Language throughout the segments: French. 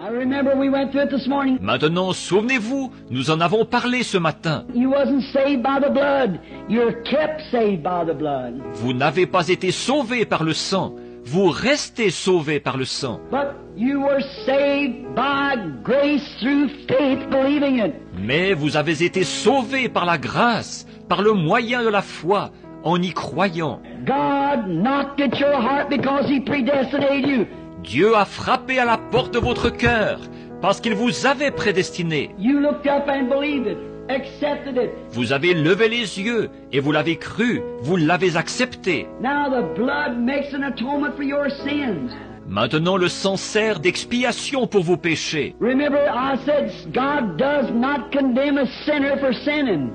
I remember we went through it this morning. Maintenant, souvenez-vous, nous en avons parlé ce matin. You wasn't saved by the blood. You're kept saved by the blood. Vous n'avez pas été sauvés par le sang. Vous restez sauvés par le sang. But you were saved by grace through faith, believing it. Mais vous avez été sauvés par la grâce, par le moyen de la foi, en y croyant. God knocked at your heart because He predestinated you. Dieu a frappé à la porte de votre cœur parce qu'il vous avait prédestiné. You looked up and believed it, accepted it. Vous avez levé les yeux et vous l'avez cru, vous l'avez accepté. Now the blood makes an atonement for your sins. Maintenant le sang sert d'expiation pour vos péchés. Remember, I said God does not condemn a sinner for sinning.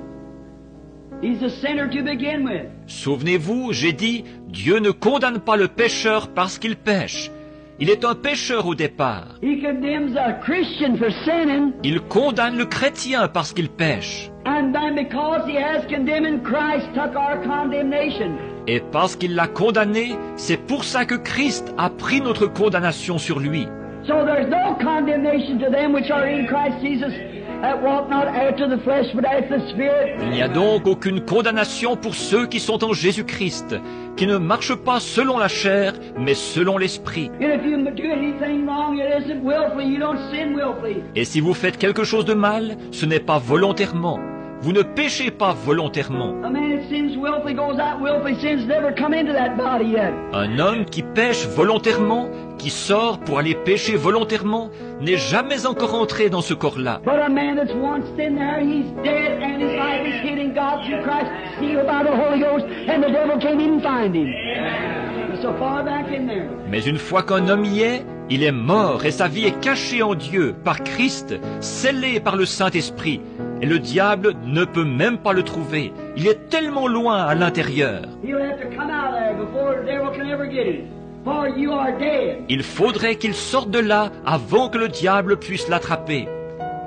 He's a sinner to begin with. Souvenez-vous, j'ai dit, Dieu ne condamne pas le pécheur parce qu'il pêche. Il est un pécheur au départ. He condemns a Christian for sinning, Il condamne le chrétien parce qu'il pêche. and then because He has condemned in Christ, took our condemnation. Et parce qu'il l'a condamné, c'est pour ça que Christ a pris notre condamnation sur lui. So there's no condemnation to them which are in Christ Jesus, that walk not after the flesh, but after the Spirit. Il n'y a donc aucune condamnation pour ceux qui sont en Jésus-Christ, qui ne marchent pas selon la chair, mais selon l'esprit. And if you do anything wrong, it isn't willfully. You don't sin willfully. Et si vous faites quelque chose de mal, ce n'est pas volontairement. Vous ne péchez pas volontairement. A man that sins willfully goes out willfully. Sin's never come into that body yet. Un homme qui pêche volontairement, qui sort pour aller pécher volontairement, n'est jamais encore entré dans ce corps-là. But a man that's once in there, he's dead, and his life is hid in God through Christ, sealed by the Holy Ghost, and the devil can't even find him. He's so far back in there. Mais une fois qu'un homme y est, il est mort et sa vie est cachée en Dieu par Christ, scellée par le Saint-Esprit. Et le diable ne peut même pas le trouver. Il est tellement loin à l'intérieur. He'll have to come out of there before the devil can ever get him. For you are dead. Il faudrait qu'il sorte de là avant que le diable puisse l'attraper.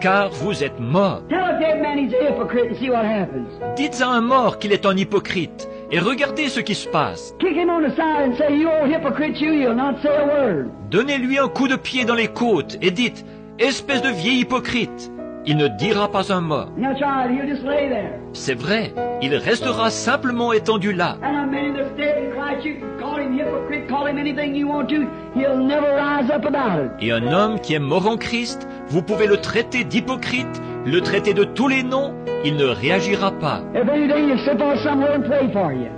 Car vous êtes mort. Tell a dead man he's a hypocrite and see what happens. Dites à un mort qu'il est un hypocrite et regardez ce qui se passe. Kick him on the side and say, you old hypocrite, you'll not say a word. Donnez-lui un coup de pied dans les côtes et dites « Espèce de vieil hypocrite !» Il ne dira pas un mot. That's right, he'll just lay there. C'est vrai, il restera simplement étendu là. And a man that's dead in Christ, you can call him hypocrite, call him anything you want to, he'll never rise up about it. Et un homme qui est mort en Christ, vous pouvez le traiter d'hypocrite, le traiter de tous les noms, il ne réagira pas. If anything, you sit on somewhere and pray for you.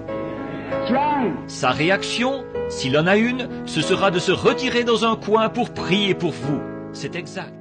That's right. Sa réaction, s'il en a une, ce sera de se retirer dans un coin pour prier pour vous. C'est exact.